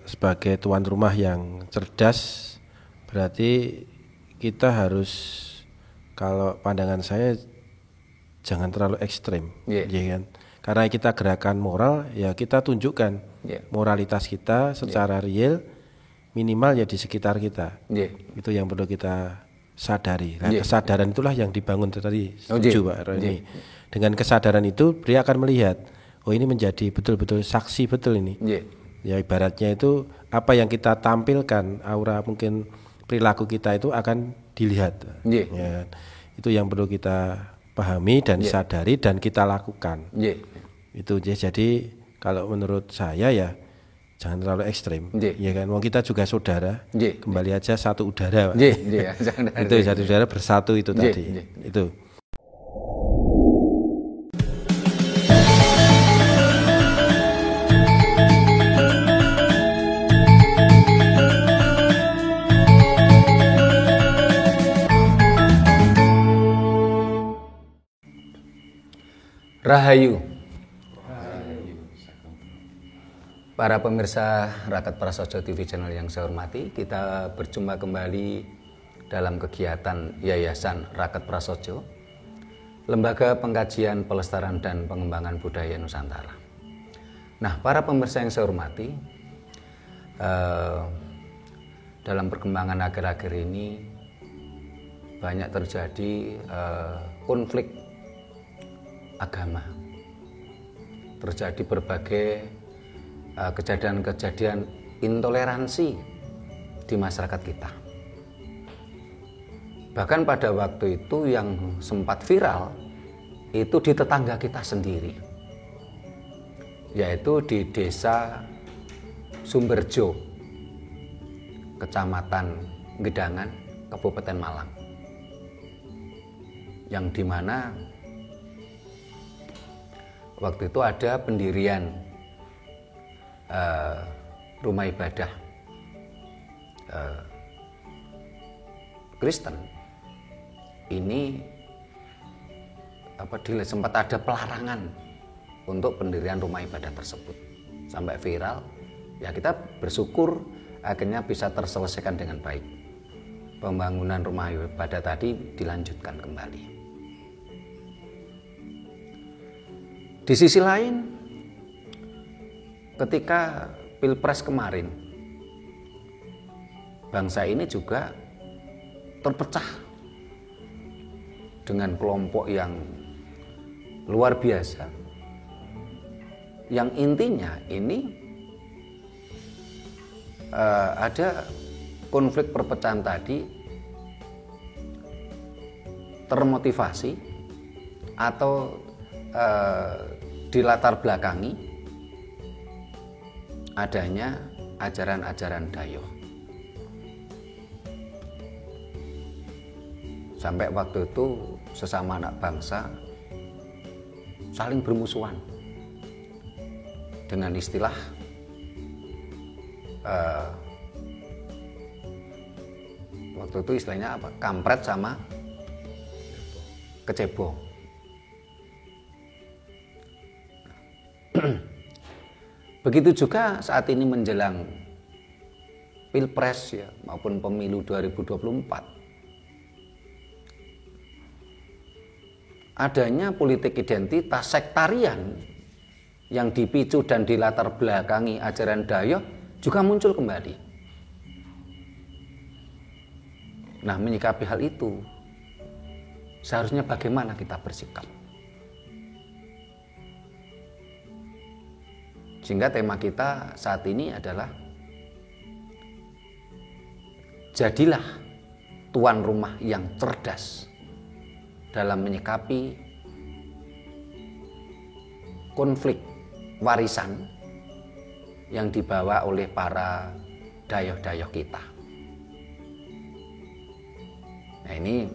sebagai tuan rumah yang cerdas, berarti kita harus, kalau pandangan saya, jangan terlalu ekstrim, ya kan? Karena kita gerakan moral, ya kita tunjukkan moralitas kita secara real, minimal ya di sekitar kita. Itu yang perlu kita sadari. Nah, kesadaran itulah yang dibangun tadi, setuju Pak Roni. Dengan kesadaran itu, dia akan melihat, oh ini menjadi betul-betul saksi betul ini. Ya ibaratnya itu apa yang kita tampilkan, aura mungkin perilaku kita itu akan dilihat. Ya, itu yang perlu kita pahami dan sadari dan kita lakukan. Itu jadi kalau menurut saya ya jangan terlalu ekstrim. Ya kan, wong kita juga saudara. Kembali aja satu udara. Itu satu udara bersatu itu tadi. Itu. Rahayu. Para pemirsa Raket Prasojo TV channel yang saya hormati, kita berjumpa kembali dalam kegiatan Yayasan Raket Prasojo, Lembaga Pengkajian Pelestarian dan Pengembangan Budaya Nusantara. Nah, para pemirsa yang saya hormati, dalam perkembangan akhir-akhir ini banyak terjadi konflik agama, terjadi berbagai kejadian-kejadian intoleransi di masyarakat kita. Bahkan pada waktu itu yang sempat viral itu di tetangga kita sendiri, yaitu di Desa Sumberjo, Kecamatan Gedangan, Kabupaten Malang, yang dimana waktu itu ada pendirian rumah ibadah Kristen. Ini sempat ada pelarangan untuk pendirian rumah ibadah tersebut, sampai viral. Ya kita bersyukur akhirnya bisa terselesaikan dengan baik. Pembangunan rumah ibadah tadi dilanjutkan kembali. Di sisi lain, ketika Pilpres kemarin, bangsa ini juga terpecah dengan kelompok yang luar biasa, yang intinya ini ada konflik perpecahan tadi termotivasi atau dilatar belakangi adanya ajaran-ajaran Dayo. Sampai waktu itu sesama anak bangsa saling bermusuhan dengan istilah waktu itu istilahnya apa? Kampret sama kecebong. Begitu juga saat ini menjelang Pilpres ya, maupun pemilu 2024. Adanya politik identitas sektarian yang dipicu dan dilatar belakangi ajaran Dayo juga muncul kembali. Nah, menyikapi hal itu, seharusnya bagaimana kita bersikap? Sehingga tema kita saat ini adalah jadilah tuan rumah yang cerdas dalam menyikapi konflik warisan yang dibawa oleh para dayoh-dayoh kita. Nah ini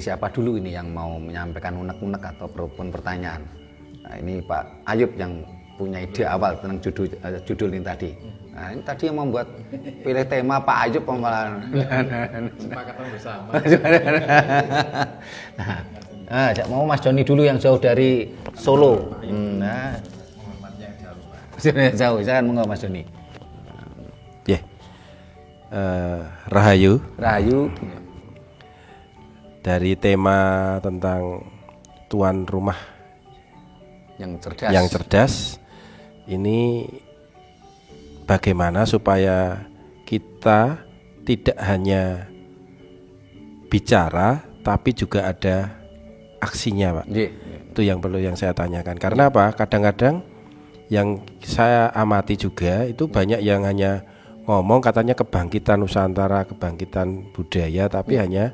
siapa dulu ini yang mau menyampaikan unek-unek ataupun pertanyaan? Nah, ini Pak Ayub yang punya ide awal tentang judul ini tadi. Nah, ini tadi yang membuat pilih tema Pak Ayub pemalan. Kesepakatan bersama. Nah, mau Mas Joni dulu yang jauh dari Solo. Muhammadnya jauh Pak. Jauh, saya monggo Mas Doni. Ya. Rahayu. Rahayu. Dari tema tentang tuan rumah yang cerdas. Ini bagaimana supaya kita tidak hanya bicara tapi juga ada aksinya, Pak. Itu yang perlu yang saya tanyakan. Karena apa? Kadang-kadang yang saya amati juga itu banyak yang hanya ngomong katanya kebangkitan Nusantara, kebangkitan budaya, tapi hanya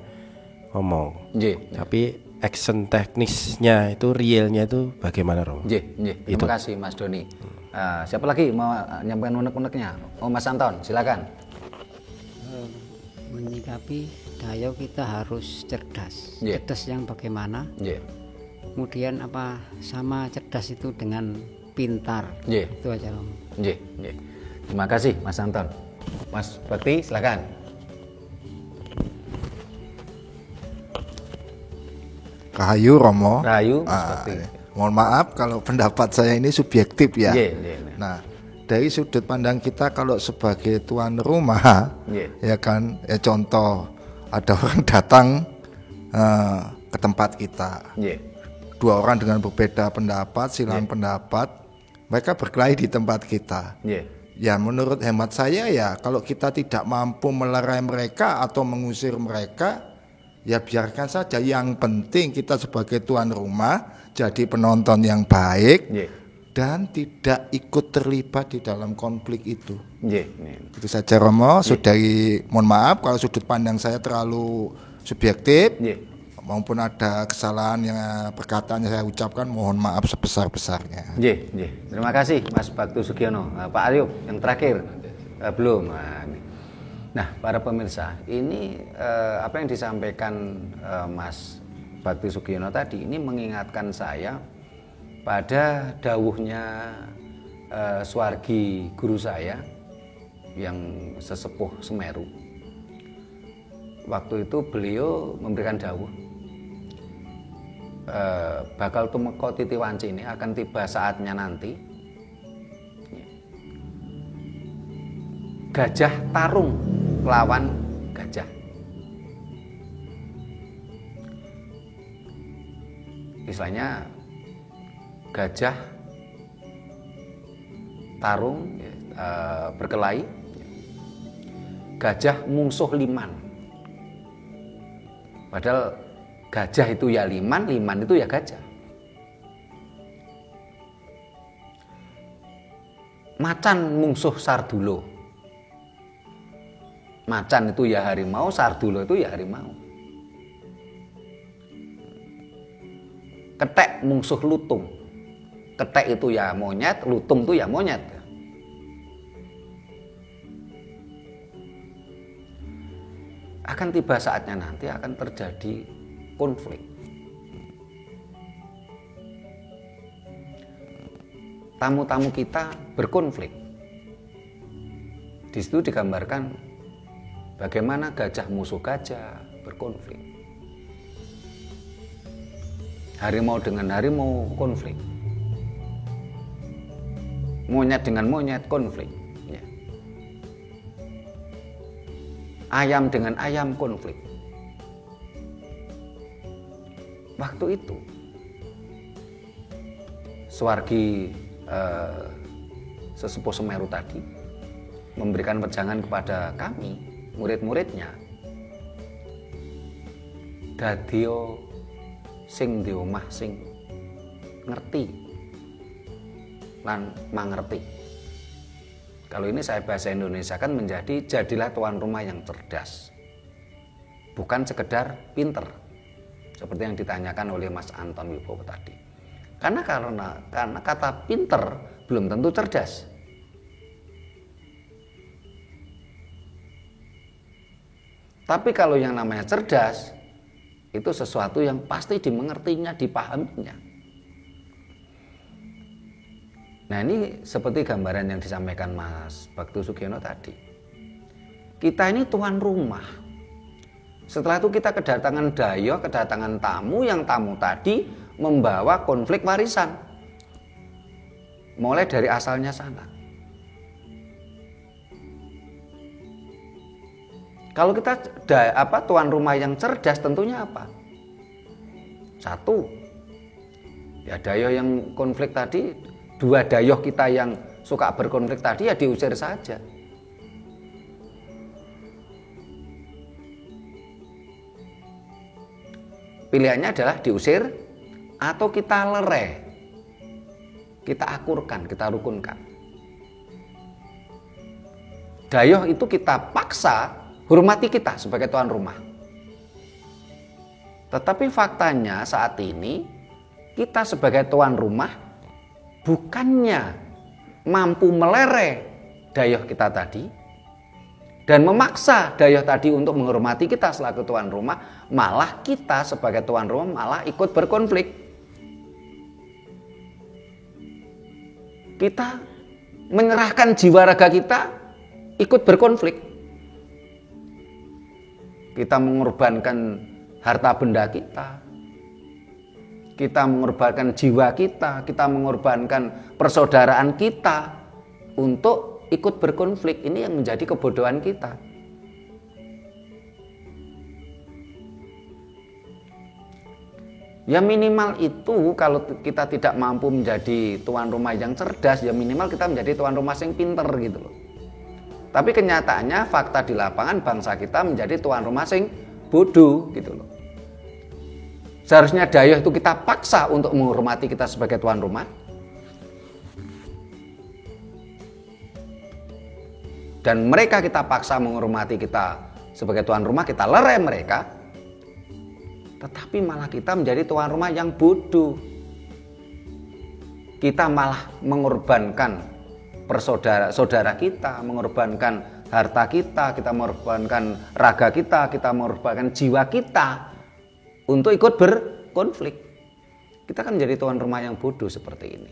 ngomong. Tapi action teknisnya itu realnya itu bagaimana, Romo? Terima kasih Mas Doni. Siapa lagi mau nyampaikan unek-uneknya? Oh, Mas Anton, silakan. Menyikapi Dayo kita harus cerdas. Cerdas yang bagaimana? Kemudian apa sama cerdas itu dengan pintar? Itu aja, Romo. Terima kasih Mas Anton. Mas Bakti, silakan. Rahayu Romo. Rahayu, Mas Bakti. Mohon maaf kalau pendapat saya ini subjektif ya. Nah, dari sudut pandang kita kalau sebagai tuan rumah, ya kan, contoh ada orang datang ke tempat kita. Dua orang dengan berbeda pendapat, silang pendapat, mereka berkelahi di tempat kita. Ya menurut hemat saya ya kalau kita tidak mampu melerai mereka atau mengusir mereka, ya biarkan saja. Yang penting kita sebagai tuan rumah jadi penonton yang baik dan tidak ikut terlibat di dalam konflik itu. Itu saja Romo. Saudari mohon maaf kalau sudut pandang saya terlalu subjektif. Maupun ada kesalahan yang perkataan yang saya ucapkan, mohon maaf sebesar-besarnya. Terima kasih Mas Bakti Sugiono. Pak Ayub yang terakhir. Belum. Nah, para pemirsa, ini apa yang disampaikan Mas Bakti Sugiono tadi ini mengingatkan saya pada dawuhnya Suwargi guru saya yang sesepuh Semeru. Waktu itu beliau memberikan dawuh, bakal tumeka titi wanci ini akan tiba saatnya nanti gajah tarung lawan gajah. Istilahnya gajah tarung berkelahi, gajah mungsuh liman. Padahal gajah itu ya liman, liman itu ya gajah. Macan mungsuh sardulo. Macan itu ya harimau, sardulo itu ya harimau. Ketek mungsuh lutung. Ketek itu ya monyet, lutung itu ya monyet. Akan tiba saatnya nanti akan terjadi konflik. Tamu-tamu kita berkonflik. Di situ digambarkan bagaimana gajah musuh gajah berkonflik. Harimau dengan harimau konflik. Monyet dengan monyet konflik. Ayam dengan ayam konflik. Waktu itu Suwargi sesepuh Semeru tadi memberikan wejangan kepada kami, murid-muridnya. Dadya sing di omah sing ngerti lan mangerti. Kalau ini saya bahasa Indonesia kan menjadi jadilah tuan rumah yang cerdas. Bukan sekedar pinter. Seperti yang ditanyakan oleh Mas Anton Wibowo tadi. Karena kata pinter belum tentu cerdas. Tapi kalau yang namanya cerdas itu sesuatu yang pasti dimengertinya, dipahaminya. Nah, ini seperti gambaran yang disampaikan Mas Bakti Sugiono tadi. Kita ini tuan rumah. Setelah itu kita kedatangan dayo, kedatangan tamu, yang tamu tadi membawa konflik warisan. mulai dari asalnya sana. Kalau kita tuan rumah yang cerdas tentunya apa? Satu, ya dayoh yang konflik tadi, dua dayoh kita yang suka berkonflik tadi ya diusir saja. Pilihannya adalah diusir atau kita lerai, kita akurkan, kita rukunkan. Dayoh itu kita paksa hormati kita sebagai tuan rumah. Tetapi faktanya saat ini kita sebagai tuan rumah bukannya mampu melere dayoh kita tadi dan memaksa dayoh tadi untuk menghormati kita selaku tuan rumah, malah kita sebagai tuan rumah malah ikut berkonflik. Kita menyerahkan jiwa raga kita ikut berkonflik. Kita mengorbankan harta benda kita, kita mengorbankan jiwa kita mengorbankan persaudaraan kita untuk ikut berkonflik. Ini yang menjadi kebodohan kita. Ya minimal itu kalau kita tidak mampu menjadi tuan rumah yang cerdas, ya minimal kita menjadi tuan rumah yang pinter gitu loh. Tapi kenyataannya fakta di lapangan bangsa kita menjadi tuan rumah yang bodoh gitu loh. Seharusnya dayoh itu kita paksa untuk menghormati kita sebagai tuan rumah. Dan mereka kita paksa menghormati kita sebagai tuan rumah, kita lerai mereka. Tetapi malah kita menjadi tuan rumah yang bodoh. Kita malah mengorbankan saudara kita, mengorbankan harta kita mengorbankan raga kita mengorbankan jiwa kita untuk ikut berkonflik. Kita kan menjadi tuan rumah yang bodoh seperti ini.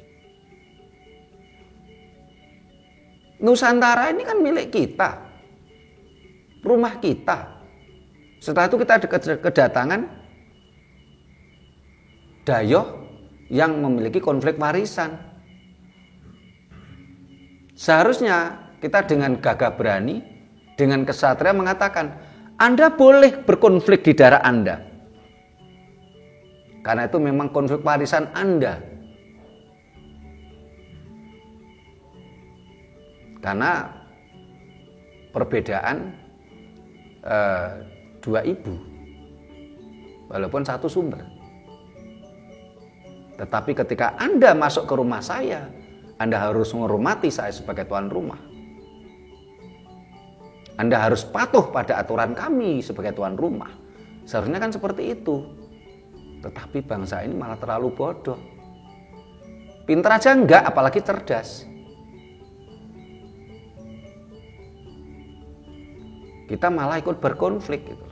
Nusantara ini kan milik kita, rumah kita. Setelah itu kita kedatangan dayoh yang memiliki konflik warisan. Seharusnya kita dengan gagah berani, dengan kesatria mengatakan, Anda boleh berkonflik di daerah Anda. Karena itu memang konflik warisan Anda. Karena perbedaan dua ibu, walaupun satu sumber. Tetapi ketika Anda masuk ke rumah saya, Anda harus menghormati saya sebagai tuan rumah. Anda harus patuh pada aturan kami sebagai tuan rumah. Seharusnya kan seperti itu. Tetapi bangsa ini malah terlalu bodoh. Pintar aja enggak, apalagi cerdas. Kita malah ikut berkonflik gitu.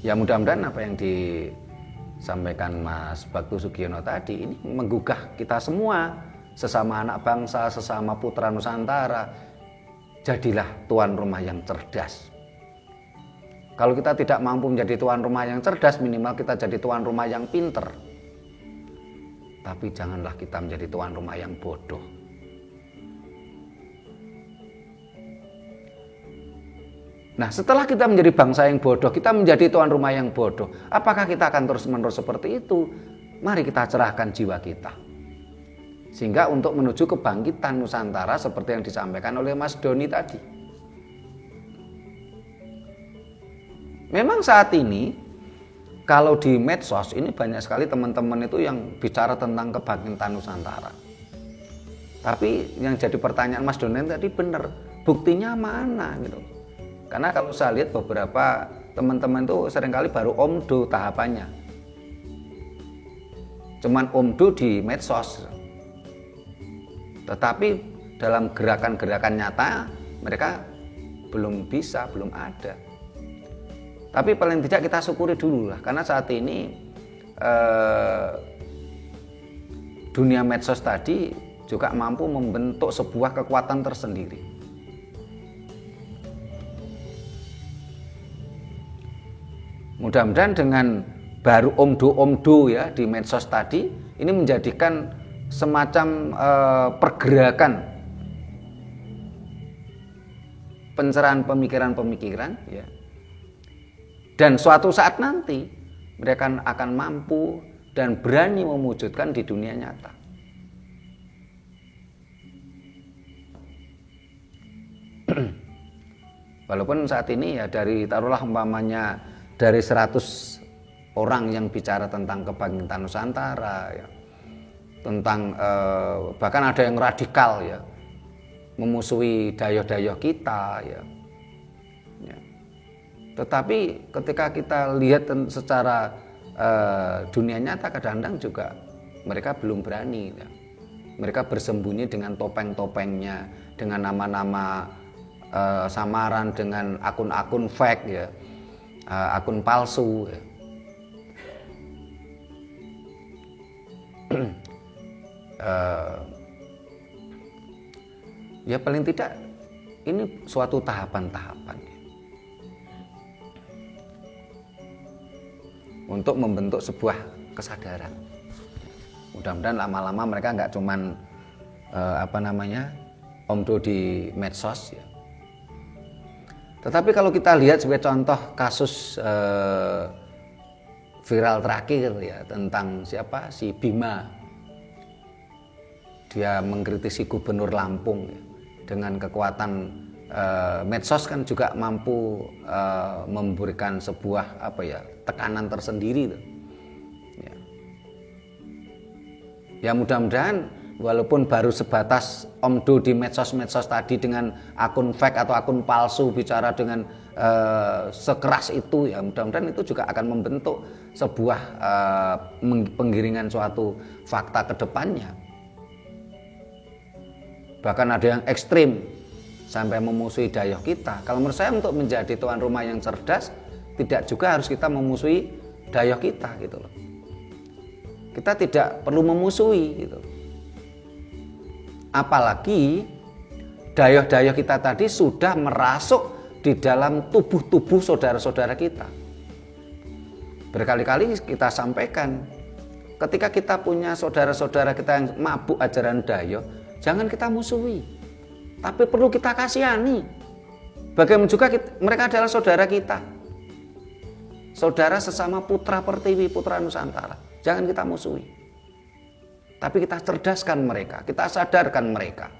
Ya mudah-mudahan apa yang disampaikan Mas Baktu Sugiono tadi ini menggugah kita semua, sesama anak bangsa, sesama putra Nusantara. Jadilah tuan rumah yang cerdas. Kalau kita tidak mampu menjadi tuan rumah yang cerdas, minimal kita jadi tuan rumah yang pinter. Tapi janganlah kita menjadi tuan rumah yang bodoh. Nah, setelah kita menjadi bangsa yang bodoh, kita menjadi tuan rumah yang bodoh. Apakah kita akan terus-menerus seperti itu? Mari kita cerahkan jiwa kita. Sehingga untuk menuju kebangkitan Nusantara seperti yang disampaikan oleh Mas Doni tadi. Memang saat ini, kalau di medsos ini banyak sekali teman-teman itu yang bicara tentang kebangkitan Nusantara. Tapi yang jadi pertanyaan Mas Doni tadi benar, buktinya mana gitu. Karena kalau saya lihat beberapa teman-teman itu seringkali baru omdo tahapannya. Cuman omdo di medsos. Tetapi dalam gerakan-gerakan nyata mereka belum bisa, belum ada. Tapi paling tidak kita syukuri dulu lah. Karena saat ini dunia medsos tadi juga mampu membentuk sebuah kekuatan tersendiri. Mudah-mudahan dengan baru omdo ya di medsos tadi ini menjadikan semacam pergerakan pencerahan pemikiran-pemikiran ya. Dan suatu saat nanti mereka akan mampu dan berani mewujudkan di dunia nyata. Walaupun saat ini ya dari taruhlah umpamanya dari 100 orang yang bicara tentang kebangkitan Nusantara ya, tentang bahkan ada yang radikal ya, memusuhi dayoh-dayoh kita ya. Tetapi ketika kita lihat secara dunia nyata kadang-kadang juga mereka belum berani ya. Mereka bersembunyi dengan topeng-topengnya, dengan nama-nama samaran, dengan akun-akun fake ya, akun palsu ya. Ya paling tidak ini suatu tahapan-tahapan ya, untuk membentuk sebuah kesadaran. Mudah-mudahan lama-lama mereka nggak cuman omdo di medsos ya. Tetapi kalau kita lihat sebagai contoh kasus viral terakhir ya tentang siapa si Bima, dia mengkritisi gubernur Lampung ya. Dengan kekuatan medsos kan juga mampu memberikan sebuah tekanan tersendiri tuh. Ya mudah-mudahan walaupun baru sebatas omdo di medsos-medsos tadi dengan akun fake atau akun palsu bicara dengan sekeras itu ya, mudah-mudahan itu juga akan membentuk sebuah penggiringan suatu fakta ke depannya. Bahkan ada yang ekstrim sampai memusuhi dayoh kita. Kalau menurut saya untuk menjadi tuan rumah yang cerdas tidak juga harus kita memusuhi dayoh kita gitu loh. Kita tidak perlu memusuhi gitu. Apalagi dayoh-dayoh kita tadi sudah merasuk di dalam tubuh-tubuh saudara-saudara kita. Berkali-kali kita sampaikan, ketika kita punya saudara-saudara kita yang mabuk ajaran dayoh, jangan kita musuhi, tapi perlu kita kasihani. Bagaimana juga mereka adalah saudara kita, saudara sesama putra pertiwi, putra Nusantara. Jangan kita musuhi, tapi kita cerdaskan mereka, kita sadarkan mereka.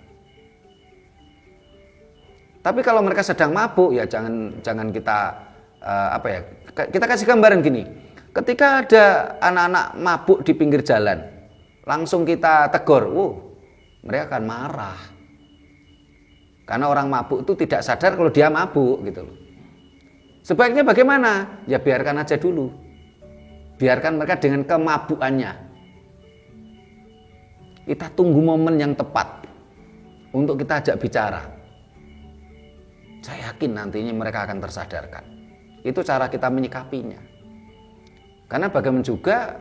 Tapi kalau mereka sedang mabuk, ya jangan kita kita kasih gambaran gini. Ketika ada anak-anak mabuk di pinggir jalan, langsung kita tegur, mereka akan marah. Karena orang mabuk itu tidak sadar kalau dia mabuk gitu loh. Sebaiknya bagaimana? Ya biarkan aja dulu. Biarkan mereka dengan kemabukannya. Kita tunggu momen yang tepat untuk kita ajak bicara. Saya yakin nantinya mereka akan tersadarkan. Itu cara kita menyikapinya. Karena bagaimana juga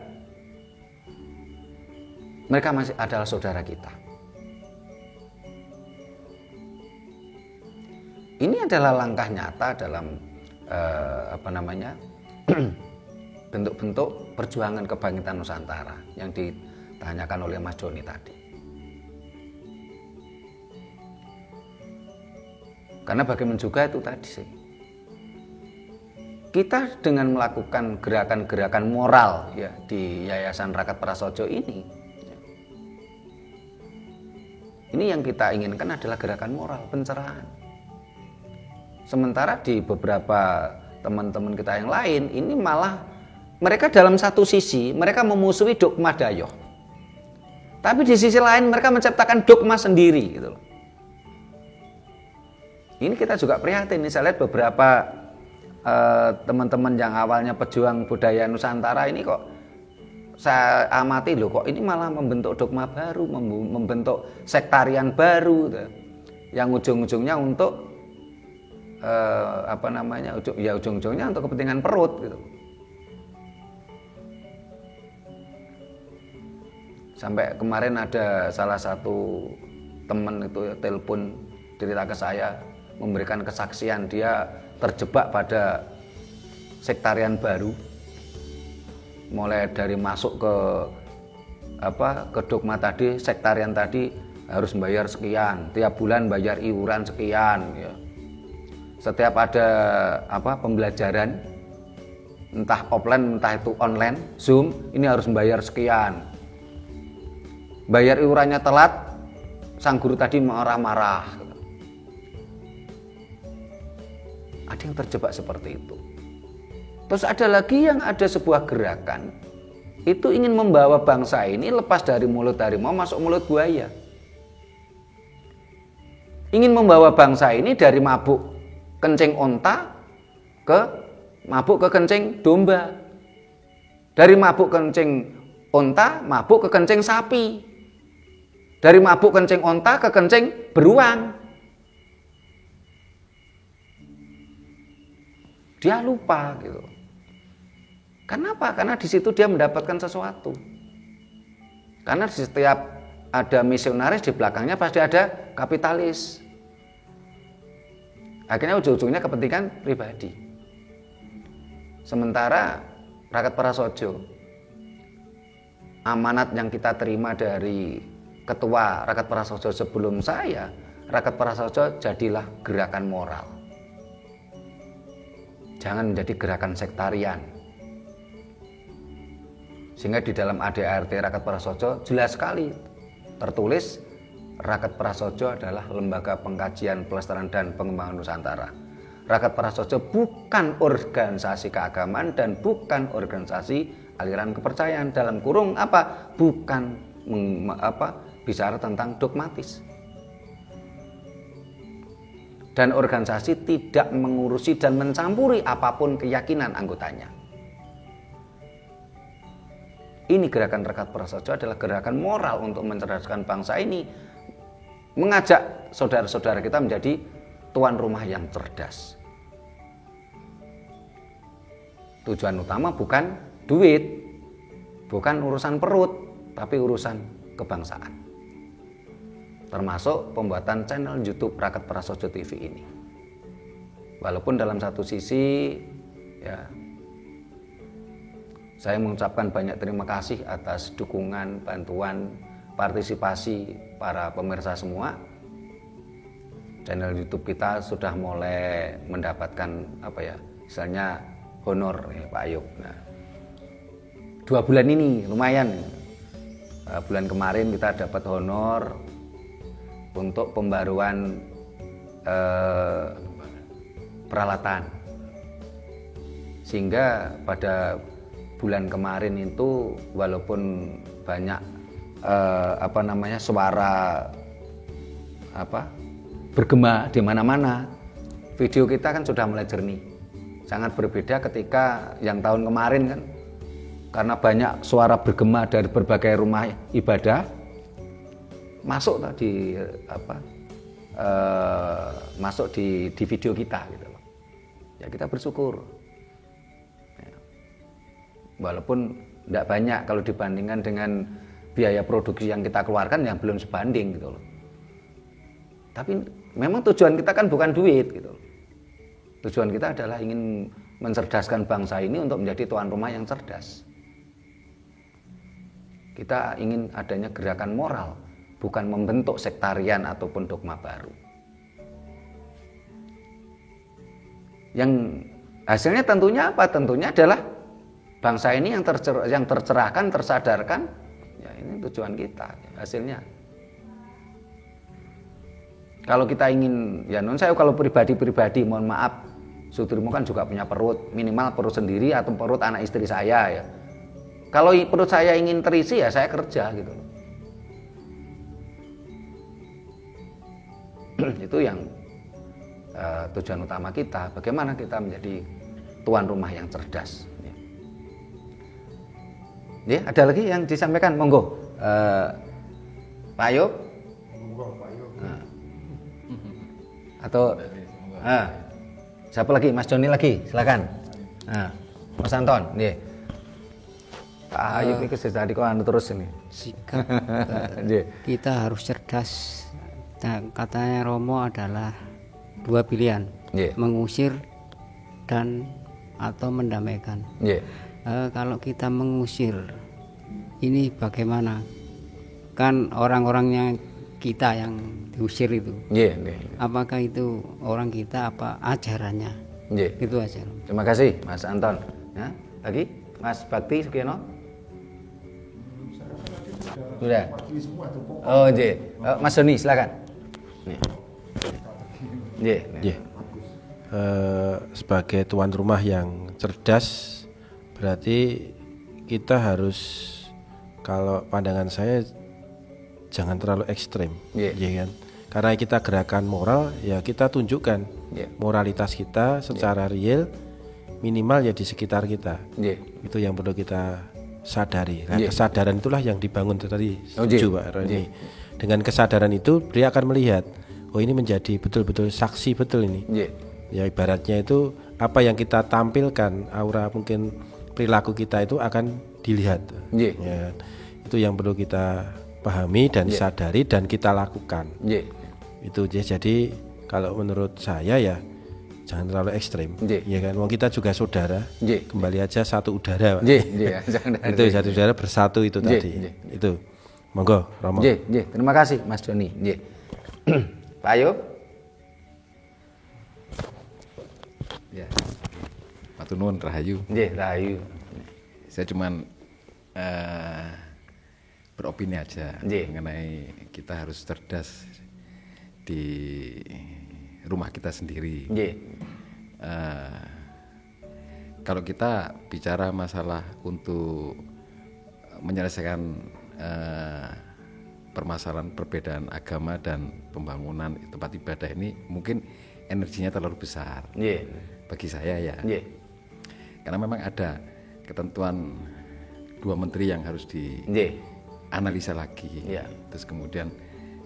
mereka masih adalah saudara kita. Ini adalah langkah nyata dalam bentuk-bentuk perjuangan kebangkitan Nusantara yang ditanyakan oleh Mas Doni tadi. Karena bagaimana juga itu tadi sih, kita dengan melakukan gerakan-gerakan moral ya di Yayasan Rakat Prasojo ini yang kita inginkan adalah gerakan moral, pencerahan. Sementara di beberapa teman-teman kita yang lain ini malah mereka dalam satu sisi mereka memusuhi dogma dayoh, tapi di sisi lain mereka menciptakan dogma sendiri gitu loh. Ini kita juga prihatin. Saya lihat beberapa teman-teman yang awalnya pejuang budaya Nusantara ini kok saya amati loh, kok ini malah membentuk dogma baru, membentuk sektarian baru gitu, yang ujung-ujungnya untuk ujung-ujungnya untuk kepentingan perut gitu. Sampai kemarin ada salah satu teman itu telepon cerita ke saya, memberikan kesaksian dia terjebak pada sektarian baru. mulai dari masuk ke ke dogma tadi, sektarian tadi harus bayar sekian, tiap bulan bayar iuran sekian ya. Setiap ada pembelajaran entah offline entah itu online, Zoom, ini harus bayar sekian. Bayar iurannya telat, sang guru tadi marah-marah. Ada yang terjebak seperti itu. Terus ada lagi yang ada sebuah gerakan itu ingin membawa bangsa ini lepas dari mulut harimau masuk mulut buaya. Ingin membawa bangsa ini dari mabuk kencing onta ke mabuk ke kencing domba. Dari mabuk kencing onta, mabuk ke kencing sapi. Dari mabuk kencing onta ke kencing beruang. Dia lupa gitu. Kenapa? Karena di situ dia mendapatkan sesuatu. Karena di setiap ada misionaris di belakangnya pasti ada kapitalis. Akhirnya ujung-ujungnya kepentingan pribadi. Sementara Rakat Prasojo, amanat yang kita terima dari ketua Rakat Prasojo sebelum saya, Rakat Prasojo jadilah gerakan moral. Jangan menjadi gerakan sektarian. Sehingga di dalam ADART Rakat Prasojo jelas sekali tertulis Rakat Prasojo adalah lembaga pengkajian, pelestarian dan pengembangan Nusantara. Rakat Prasojo bukan organisasi keagamaan dan bukan organisasi aliran kepercayaan. Dalam kurung apa? Bukan bicara tentang dogmatis. Dan organisasi tidak mengurusi dan mencampuri apapun keyakinan anggotanya. Ini gerakan Rakat Prasojo adalah gerakan moral untuk mencerdaskan bangsa ini, mengajak saudara-saudara kita menjadi tuan rumah yang cerdas. Tujuan utama bukan duit, bukan urusan perut, tapi urusan kebangsaan. Termasuk pembuatan channel YouTube Rakat Prasojo TV ini. Walaupun dalam satu sisi ya, saya mengucapkan banyak terima kasih atas dukungan, bantuan, partisipasi para pemirsa semua. Channel YouTube kita sudah mulai mendapatkan misalnya honor ya, Pak Ayub. Nah, 2 bulan ini lumayan. Bulan kemarin kita dapat honor untuk pembaruan peralatan. Sehingga pada bulan kemarin itu walaupun banyak suara bergema di mana-mana, video kita kan sudah mulai jernih. Sangat berbeda ketika yang tahun kemarin kan, karena banyak suara bergema dari berbagai rumah ibadah masuk di video kita gitu loh. Ya kita bersyukur. Walaupun tidak banyak kalau dibandingkan dengan biaya produksi yang kita keluarkan yang belum sebanding gitu loh. Tapi memang tujuan kita kan bukan duit gitu loh. Tujuan kita adalah ingin mencerdaskan bangsa ini untuk menjadi tuan rumah yang cerdas. Kita ingin adanya gerakan moral, bukan membentuk sektarian ataupun dogma baru. Yang hasilnya tentunya apa? Tentunya adalah bangsa ini yang tercerahkan, tersadarkan, ya ini tujuan kita, hasilnya. Kalau kita ingin, ya saya kalau pribadi, mohon maaf, Sudirmo kan juga punya perut, minimal perut sendiri atau perut anak istri saya ya. Kalau perut saya ingin terisi ya saya kerja gitu. Itu yang tujuan utama kita, bagaimana kita menjadi tuan rumah yang cerdas. Ya, ada lagi yang disampaikan, monggo. Pak Ayub. Monggo, Pak Ayub. Atau siapa lagi? Mas Joni lagi, silakan. Mas Anton, nggih. Pak Ayub iki tadi kok terus ini. Sikap kita harus cerdas. Nah, katanya Romo adalah 2 pilihan, mengusir dan atau mendamaikan. Kalau kita mengusir ini bagaimana? Kan orang-orangnya kita yang diusir itu. Apakah itu orang kita apa ajarannya? Itu aja. Terima kasih Mas Anton. Ya, lagi Mas Bakti Sugiono. Sudah. Oh, Mas Doni silakan. Sebagai tuan rumah yang cerdas, berarti kita harus, kalau pandangan saya, jangan terlalu ekstrim, ya kan? Karena kita gerakan moral, ya kita tunjukkan moralitas kita secara real, minimal ya di sekitar kita. Itu yang perlu kita sadari. Nah, kesadaran itulah yang dibangun tadi, setuju Pak Roni. Dengan kesadaran itu dia akan melihat, oh ini menjadi betul-betul saksi betul ini. Ya ibaratnya itu apa yang kita tampilkan, aura mungkin perilaku kita itu akan dilihat. Ya, itu yang perlu kita pahami dan sadari dan kita lakukan. Itu jadi kalau menurut saya ya jangan terlalu ekstrim, ya kan? Wong kita juga saudara, kembali aja satu udara, Pak. Itu satu udara bersatu itu tadi. Itu, monggo, Romo. Terima kasih Mas Doni. Pak Ayub. Ya, Matur nuwun Rahayu. Rahayu. Saya cuman beropini aja mengenai kita harus cerdas di rumah kita sendiri. Kalau kita bicara masalah untuk menyelesaikan permasalahan perbedaan agama dan pembangunan tempat ibadah ini, mungkin energinya terlalu besar bagi saya ya. Karena memang ada ketentuan 2 menteri yang harus dianalisa lagi. Terus kemudian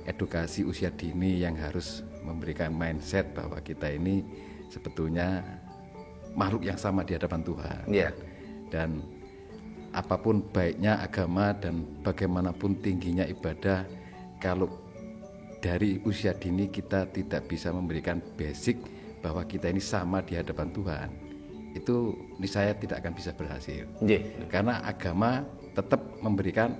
edukasi usia dini yang harus memberikan mindset bahwa kita ini sebetulnya makhluk yang sama di hadapan Tuhan. Dan apapun baiknya agama dan bagaimanapun tingginya ibadah, kalau dari usia dini kita tidak bisa memberikan basic bahwa kita ini sama di hadapan Tuhan, itu niscaya tidak akan bisa berhasil. Karena agama tetap memberikan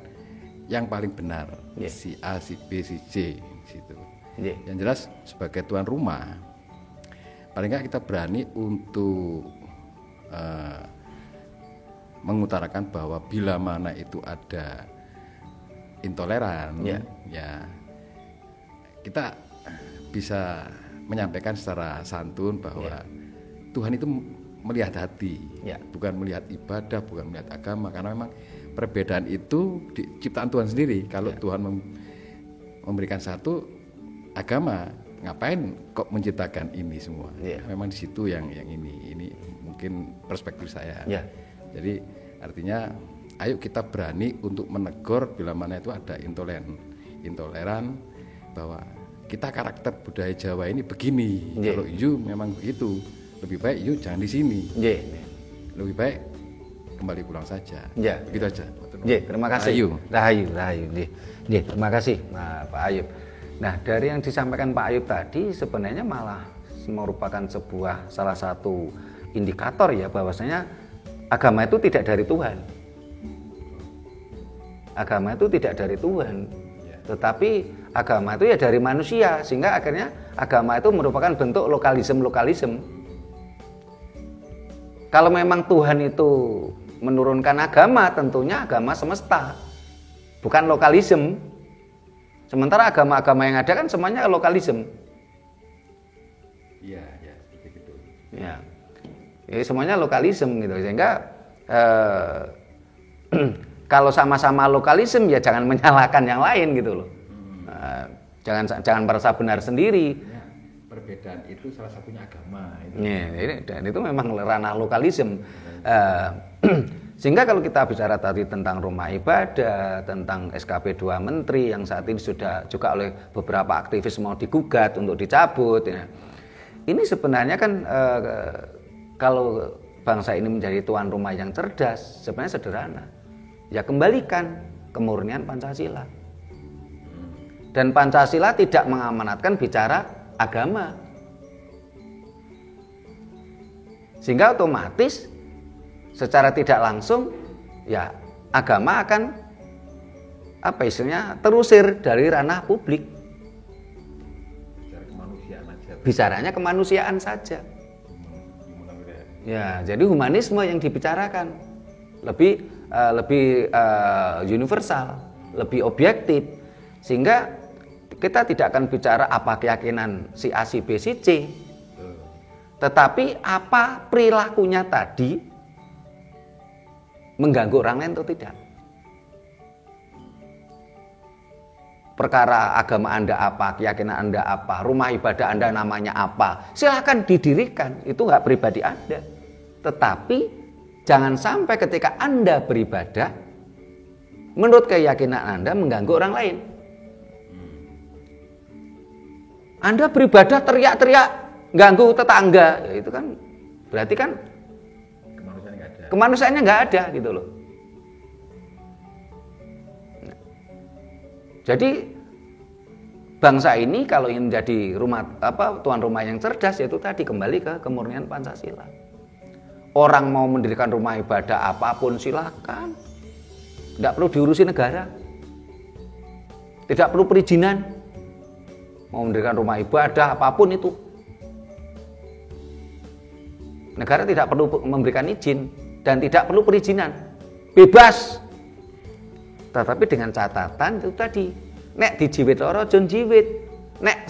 yang paling benar, si A, si B, si C, situ. Yang jelas sebagai tuan rumah, paling nggak kita berani untuk mengutarakan bahwa bila mana itu ada intoleran, ya kita bisa menyampaikan secara santun bahwa Tuhan itu melihat hati, bukan melihat ibadah, bukan melihat agama. Karena memang perbedaan itu ciptaan Tuhan sendiri. Kalau Tuhan memberikan satu agama, ngapain kok menciptakan ini semua? Memang di situ yang ini mungkin perspektif saya. Jadi artinya, ayo kita berani untuk menegur bila mana itu ada intoleran bahwa kita karakter budaya Jawa ini begini. Kalau you memang begitu, lebih baik you jangan di sini. Lebih baik kembali pulang saja. Begitu aja. Terima kasih. Rahayu. Terima kasih Pak Ayub. Nah, dari yang disampaikan Pak Ayub tadi sebenarnya malah merupakan salah satu indikator ya bahwasanya agama itu tidak dari Tuhan. Agama itu tidak dari Tuhan. Tetapi agama itu ya dari manusia, sehingga akhirnya agama itu merupakan bentuk lokalisme. Kalau memang Tuhan itu menurunkan agama, tentunya agama semesta, bukan lokalisme. Sementara agama-agama yang ada kan semuanya lokalisme. Seperti itu. Semuanya lokalisme gitu, sehingga kalau sama-sama lokalisme ya jangan menyalahkan yang lain gitu loh. Jangan merasa benar sendiri. Perbedaan itu salah satunya agama. Dan itu memang ranah lokalisme. Sehingga kalau kita bicara tadi tentang rumah ibadah, tentang SKP 2 Menteri yang saat ini sudah juga oleh beberapa aktivis mau digugat untuk dicabut. Ini sebenarnya kan kalau bangsa ini menjadi tuan rumah yang cerdas, sebenarnya sederhana. Ya kembalikan kemurnian Pancasila. Dan Pancasila tidak mengamanatkan bicara agama. Sehingga otomatis secara tidak langsung ya agama akan terusir dari ranah publik. Bicaranya kemanusiaan saja. Ya, jadi humanisme yang dibicarakan lebih universal, lebih objektif, sehingga kita tidak akan bicara apa keyakinan si A, si B, si C, tetapi apa perilakunya tadi mengganggu orang lain atau tidak. Perkara agama Anda apa, keyakinan Anda apa, rumah ibadah Anda namanya apa, silakan didirikan, itu hak pribadi Anda. Tetapi jangan sampai ketika Anda beribadah, menurut keyakinan Anda mengganggu orang lain. Anda beribadah teriak-teriak, ganggu tetangga, ya itu kan berarti kan kemanusiaannya nggak ada gitu loh. Jadi bangsa ini kalau ingin jadi tuan rumah yang cerdas, yaitu tadi kembali ke kemurnian Pancasila. Orang mau mendirikan rumah ibadah apapun silakan, tidak perlu diurusi negara, tidak perlu perizinan. Mau mendirikan rumah ibadah apapun itu, negara tidak perlu memberikan izin dan tidak perlu perizinan, bebas. Tetapi dengan catatan itu tadi, nek dijiwit ora jon jiwit. Nek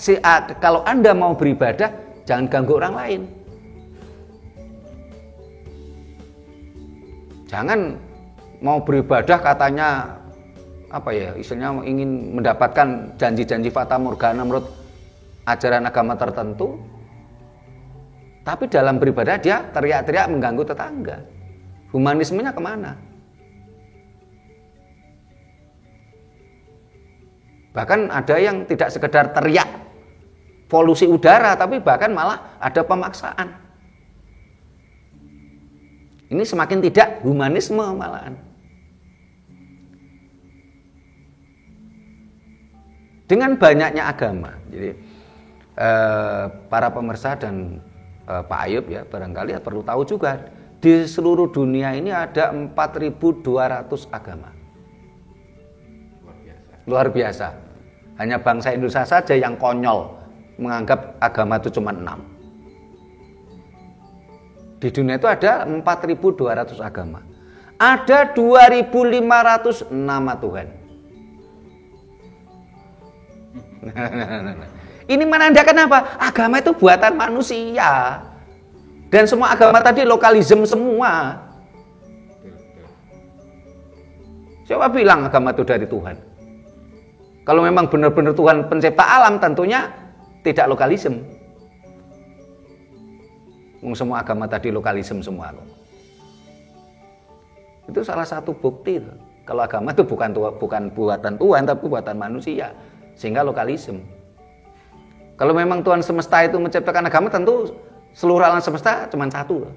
kalau Anda mau beribadah jangan ganggu orang lain. Jangan mau beribadah katanya istilahnya ingin mendapatkan janji-janji fata morgana menurut ajaran agama tertentu. Tapi dalam beribadah dia teriak-teriak mengganggu tetangga. Humanismenya kemana? Bahkan ada yang tidak sekedar teriak polusi udara, tapi bahkan malah ada pemaksaan. Ini semakin tidak humanisme malahan. Dengan banyaknya agama, jadi para pemirsa dan Pak Ayub ya barangkali perlu tahu juga, di seluruh dunia ini ada 4.200 agama. Luar biasa. Hanya bangsa Indonesia saja yang konyol menganggap agama itu cuma 6. Di dunia itu ada 4.200 agama. Ada 2.500 nama Tuhan. Ini menandakan apa? Agama itu buatan manusia. Dan semua agama tadi lokalisme semua. Siapa bilang agama itu dari Tuhan? Kalau memang benar-benar Tuhan pencipta alam, tentunya tidak lokalisme. Semua agama tadi lokalisme semua. Itu salah satu bukti. Kalau agama itu bukan buatan Tuhan, tapi buatan manusia. Sehingga lokalisme. Kalau memang Tuhan semesta itu menciptakan agama, tentu seluruh alam semesta cuma satu.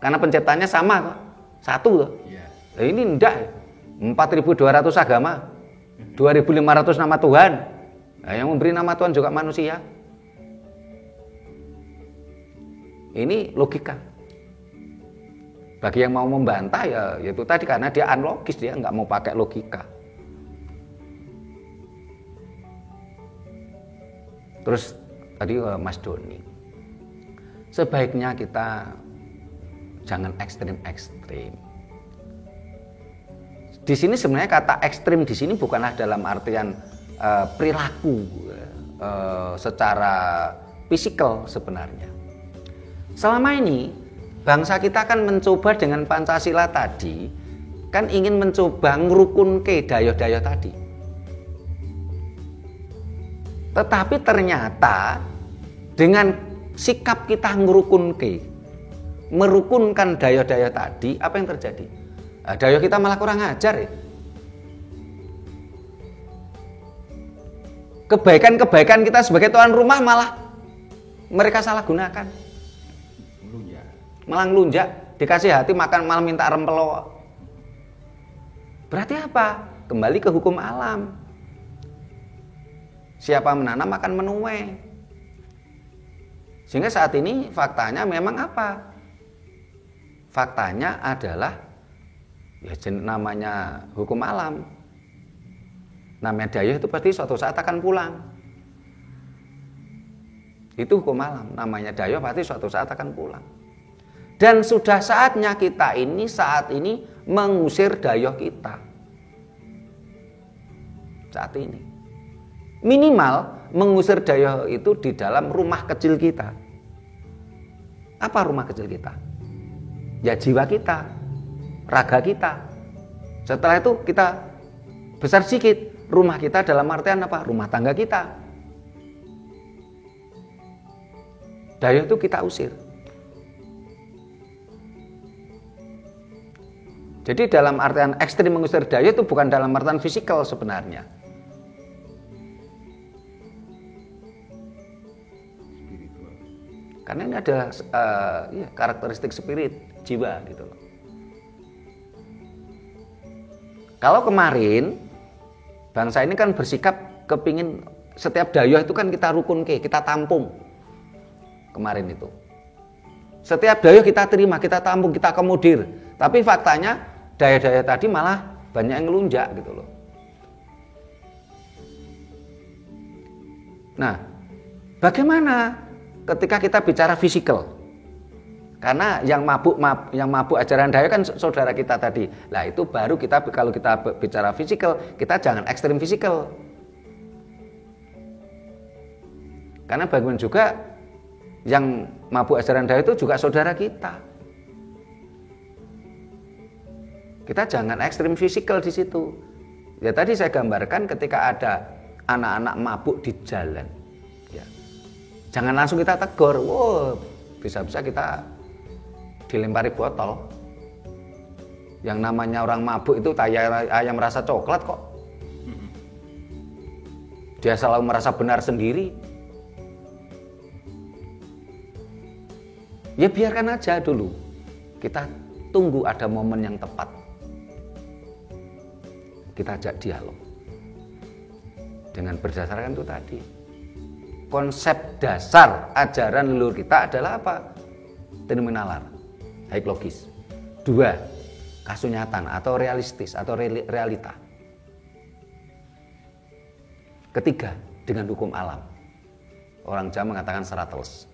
Karena penciptanya sama kok. Satu. Nah, ini enggak. 4.200 agama. 2.500 nama Tuhan. Nah, yang memberi nama Tuhan juga manusia. Ini logika. Bagi yang mau membantah ya itu tadi, karena dia unlogis, dia nggak mau pakai logika. Terus tadi Mas Doni, sebaiknya kita jangan ekstrim-ekstrim. Di sini sebenarnya kata ekstrim di sini bukanlah dalam artian perilaku secara fisikal sebenarnya. Selama ini bangsa kita kan mencoba dengan Pancasila tadi, kan ingin mencoba ngerukunke dayo-dayo tadi. Tetapi ternyata dengan sikap kita merukunkan dayo-dayo tadi, apa yang terjadi? Dayo kita malah kurang ajar ya. Kebaikan-kebaikan kita sebagai tuan rumah malah mereka salah gunakan. Malah ngelunjak, dikasih hati makan malah minta rempelo. Berarti apa? Kembali ke hukum alam. Siapa menanam akan menuai. Sehingga saat ini faktanya memang apa? faktanya adalah ya namanya hukum alam. Namanya daya itu pasti suatu saat akan pulang. Itu hukum alam. Namanya daya pasti suatu saat akan pulang. Dan sudah saatnya kita ini saat ini mengusir daya kita. Saat ini. Minimal mengusir daya itu di dalam rumah kecil kita. Apa rumah kecil kita? Ya jiwa kita, raga kita. Setelah itu kita besar sedikit. Rumah kita dalam artian apa? Rumah tangga kita. Daya itu kita usir. Jadi dalam artian ekstrim mengusir daya itu bukan dalam artian fisikal sebenarnya. Karena ini adalah karakteristik spirit, jiwa gitu loh. Kalau kemarin bangsa ini kan bersikap kepingin setiap daya itu kan kita rukun kita tampung. Kemarin itu. Setiap daya kita terima, kita tampung, kita akomodir. Tapi faktanya daya-daya tadi malah banyak yang ngelunjak gitu loh. Nah, bagaimana ketika kita bicara fisikal? Karena yang mabuk ajaran daya kan saudara kita tadi. Lah itu baru kita kalau kita bicara fisikal, kita jangan ekstrim fisikal. Karena bagaimana juga yang mabuk ajaran daya itu juga saudara kita. Kita jangan ekstrim fisikal di situ. Ya tadi saya gambarkan ketika ada anak-anak mabuk di jalan. Ya. Jangan langsung kita tegur. Wow, bisa-bisa kita dilempari botol. Yang namanya orang mabuk itu ayam rasa coklat kok. Dia selalu merasa benar sendiri. Ya biarkan aja dulu. Kita tunggu ada momen yang tepat. Kita ajak dialog. Dengan berdasarkan itu tadi. Konsep dasar ajaran leluhur kita adalah apa? Terminalar, haik logis. 2, kasunyatan atau realistis atau realita. 3, dengan hukum alam. Orang Jawa mengatakan serateles.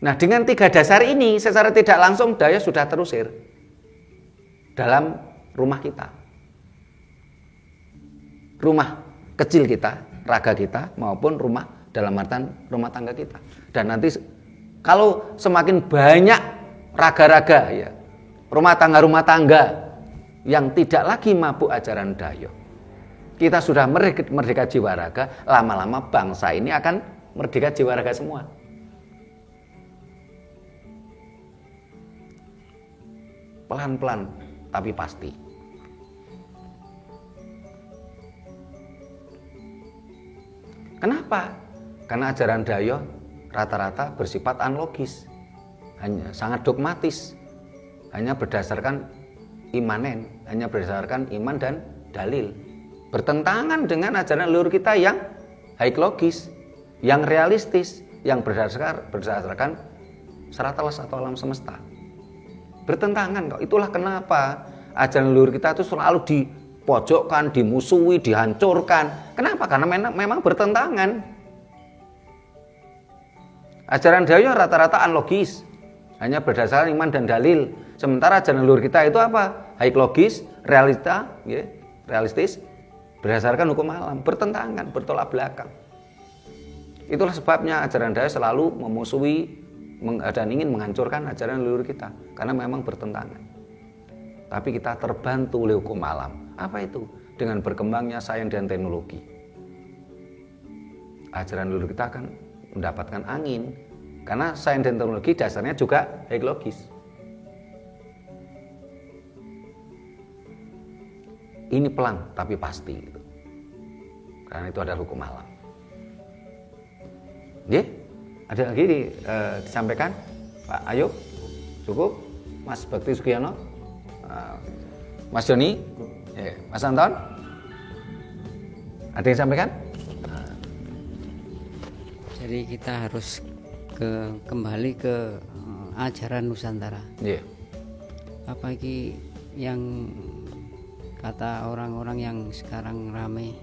Nah, dengan 3 dasar ini secara tidak langsung daya sudah terusir dalam rumah kita. Rumah kecil kita, raga kita, maupun rumah dalam artian rumah tangga kita. Dan nanti kalau semakin banyak raga-raga ya, rumah tangga yang tidak lagi mabuk ajaran daya, kita sudah merdeka jiwa raga, lama-lama bangsa ini akan merdeka jiwa raga semua. Pelan-pelan tapi pasti. Kenapa? Karena ajaran daya rata-rata bersifat analogis, hanya sangat dogmatis, hanya berdasarkan imanen, hanya berdasarkan iman dan dalil. Bertentangan dengan ajaran leluhur kita yang haik logis, yang realistis, yang berdasarkan serateles atau alam semesta. Bertentangan kok. Itulah kenapa ajaran leluhur kita itu selalu dipojokkan, dimusuhi, dihancurkan. Kenapa? Karena memang bertentangan. Ajaran daya rata-rata analogis, hanya berdasarkan iman dan dalil. Sementara ajaran leluhur kita itu apa? Haik logis, realistis, berdasarkan hukum alam. Bertentangan, bertolak belakang. Itulah sebabnya ajaran daya selalu memusuhi dan ingin menghancurkan ajaran leluhur kita, karena memang bertentangan. Tapi kita terbantu oleh hukum alam. Apa itu? Dengan berkembangnya sains dan teknologi. Ajaran leluhur kita akan mendapatkan angin, karena sains dan teknologi dasarnya juga haik logis. Ini pelan tapi pasti gitu. Karena itu adalah hukum alam. Ada lagi disampaikan Pak Ayub? Cukup? Mas Bakti Sugiyono? Mas Joni? Mas Anton? Ada yang disampaikan? Jadi kita harus kembali ke ajaran Nusantara. Apalagi yang kata orang-orang yang sekarang rame,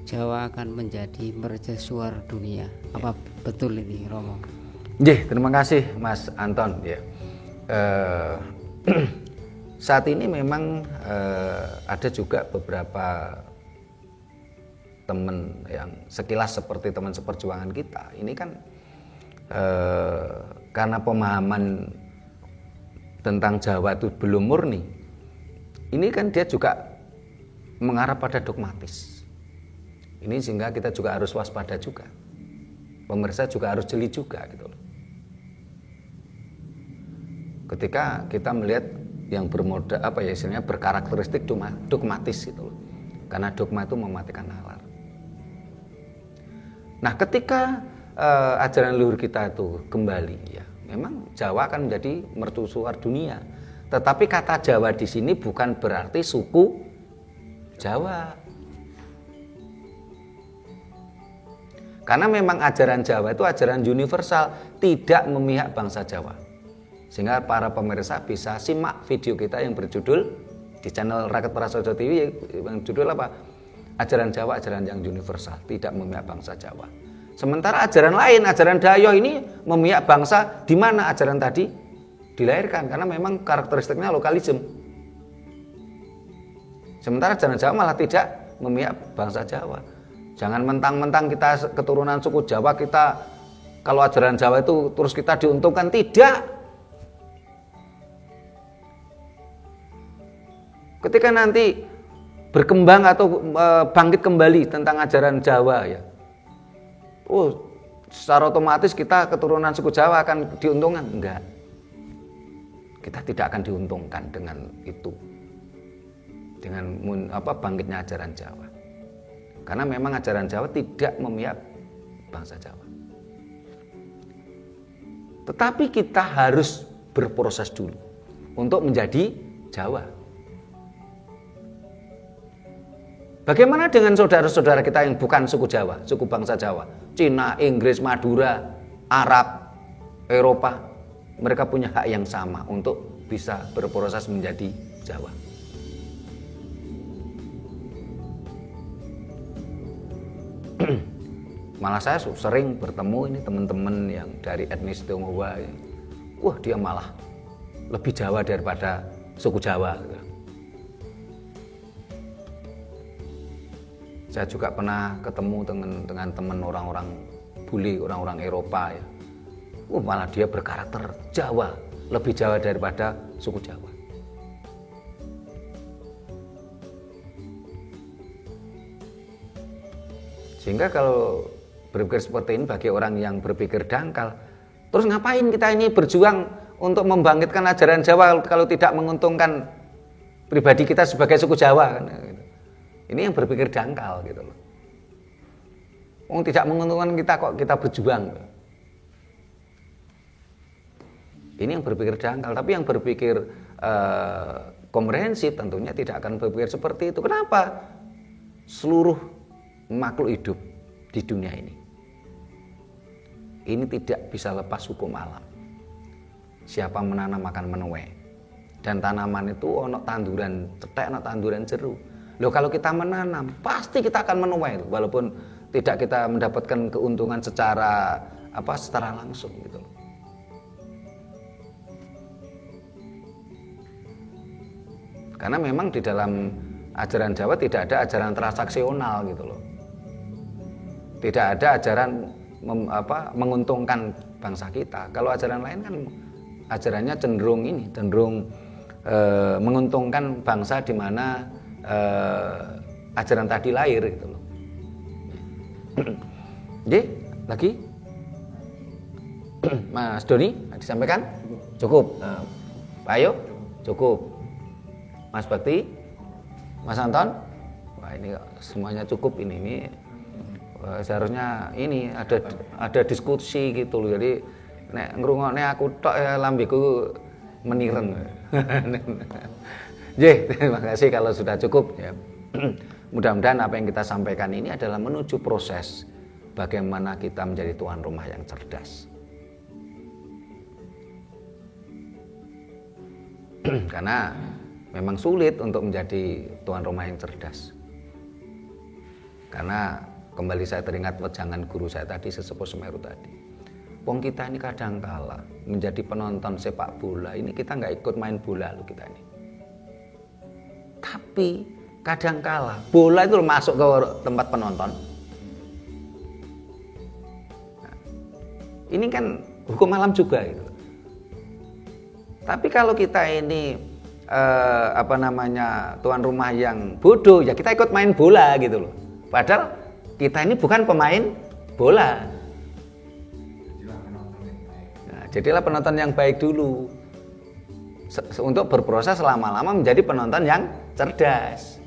Jawa akan menjadi mercusuar dunia. Apa betul ini, Romo? Terima kasih Mas Anton. Saat ini memang ada juga beberapa teman yang sekilas seperti teman seperjuangan kita. Ini kan karena pemahaman tentang Jawa itu belum murni. Ini kan dia juga mengarah pada dogmatis. Ini sehingga kita juga harus waspada juga. Pemirsa juga harus jeli juga gitu loh. Ketika kita melihat yang istilahnya berkarakteristik dogmatis gitu loh. Karena dogma itu mematikan nalar. Nah, ketika ajaran leluhur kita itu kembali, ya, memang Jawa akan menjadi mercusuar dunia. Tetapi kata Jawa di sini bukan berarti suku Jawa. Karena memang ajaran Jawa itu ajaran universal, tidak memihak bangsa Jawa. Sehingga para pemirsa bisa simak video kita yang berjudul di channel Rakyat Prasojo TV yang judul apa? Ajaran Jawa, ajaran yang universal, tidak memihak bangsa Jawa. Sementara ajaran lain, ajaran Dayo ini memihak bangsa, di mana ajaran tadi dilahirkan, karena memang karakteristiknya lokalisme. Sementara ajaran Jawa malah tidak memihak bangsa Jawa. Jangan mentang-mentang kita keturunan suku Jawa, kita kalau ajaran Jawa itu terus kita diuntungkan, tidak. Ketika nanti berkembang atau bangkit kembali tentang ajaran Jawa, ya, secara otomatis kita keturunan suku Jawa akan diuntungkan? Enggak. Kita tidak akan diuntungkan dengan itu, dengan bangkitnya ajaran Jawa. Karena memang ajaran Jawa tidak memihak bangsa Jawa. Tetapi kita harus berproses dulu untuk menjadi Jawa. Bagaimana dengan saudara-saudara kita yang bukan suku Jawa, suku bangsa Jawa? Cina, Inggris, Madura, Arab, Eropa. Mereka punya hak yang sama untuk bisa berproses menjadi Jawa. Malah saya sering bertemu ini teman-teman yang dari etnis Tionghoa. Ya. Dia malah lebih Jawa daripada suku Jawa. Saya juga pernah ketemu dengan teman orang-orang bule, orang-orang Eropa. Ya. Malah dia berkarakter Jawa, lebih Jawa daripada suku Jawa. Sehingga kalau berpikir seperti ini bagi orang yang berpikir dangkal, terus ngapain kita ini berjuang untuk membangkitkan ajaran Jawa kalau tidak menguntungkan pribadi kita sebagai suku Jawa? Ini yang berpikir dangkal gitu loh. Tidak menguntungkan kita kok kita berjuang. Ini yang berpikir dangkal, tapi yang berpikir komprehensif tentunya tidak akan berpikir seperti itu. Kenapa? Seluruh makhluk hidup di dunia ini tidak bisa lepas hukum alam. Siapa menanam akan menuai. Dan tanaman itu ono tanduran cetek, ono tanduran jeru. Loh, kalau kita menanam pasti kita akan menuai, walaupun tidak kita mendapatkan keuntungan secara langsung gitu. Karena memang di dalam ajaran Jawa tidak ada ajaran transaksional gitu loh. Tidak ada ajaran menguntungkan bangsa kita. Kalau ajaran lain kan ajarannya cenderung menguntungkan bangsa di mana ajaran tadi lahir gitu loh. Jadi lagi Mas Doni disampaikan? Cukup. Pak Ayo? Cukup. Mas Bakti? Mas Anton? Wah, ini semuanya cukup ini seharusnya ini ada diskusi gitu loh. Jadi nek ngrungokne aku tok ya lambeku menireng. Terima kasih kalau sudah cukup ya. Mudah-mudahan apa yang kita sampaikan ini adalah menuju proses bagaimana kita menjadi tuan rumah yang cerdas. Karena memang sulit untuk menjadi tuan rumah yang cerdas. Karena kembali saya teringat wejangan guru saya tadi, Sesepuh Semeru tadi. Wong kita ini kadang kala menjadi penonton sepak bola, ini kita nggak ikut main bola loh kita ini. Tapi kadang kala bola itu masuk ke tempat penonton. Nah, ini kan hukum alam juga gitu. Tapi kalau kita ini tuan rumah yang bodoh, ya kita ikut main bola gitu loh. Padahal kita ini bukan pemain bola. Nah, jadilah penonton yang baik dulu. Untuk berproses lama-lama menjadi penonton yang cerdas.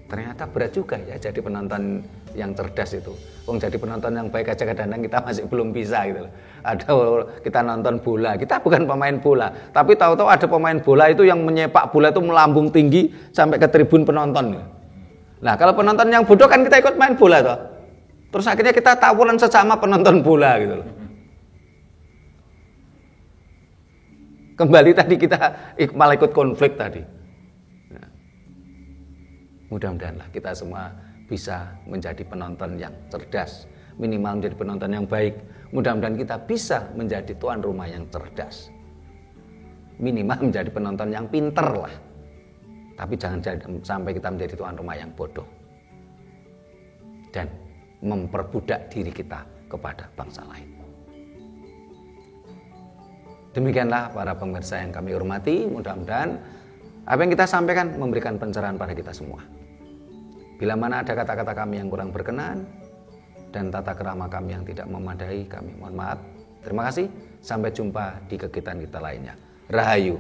Ternyata berat juga ya jadi penonton yang cerdas itu. Wong jadi penonton yang baik aja kadang-kadang kita masih belum bisa gitu loh. Ada kita nonton bola, kita bukan pemain bola, tapi tahu-tahu ada pemain bola itu yang menyepak bola itu melambung tinggi sampai ke tribun penonton. Nah, kalau penonton yang bodoh kan kita ikut main bola toh. Terus akhirnya kita tawuran sesama penonton bola gitu loh. Kembali tadi kita malah ikut konflik tadi. Nah, mudah-mudahanlah kita semua bisa menjadi penonton yang cerdas, minimal menjadi penonton yang baik. Mudah-mudahan kita bisa menjadi tuan rumah yang cerdas, minimal menjadi penonton yang pinter lah. Tapi jangan sampai kita menjadi tuan rumah yang bodoh dan memperbudak diri kita kepada bangsa lain. Demikianlah para pemirsa yang kami hormati, mudah-mudahan apa yang kita sampaikan memberikan pencerahan pada kita semua. Bila mana ada kata-kata kami yang kurang berkenan dan tata kerama kami yang tidak memadai, kami mohon maaf. Terima kasih, sampai jumpa di kegiatan kita lainnya. Rahayu.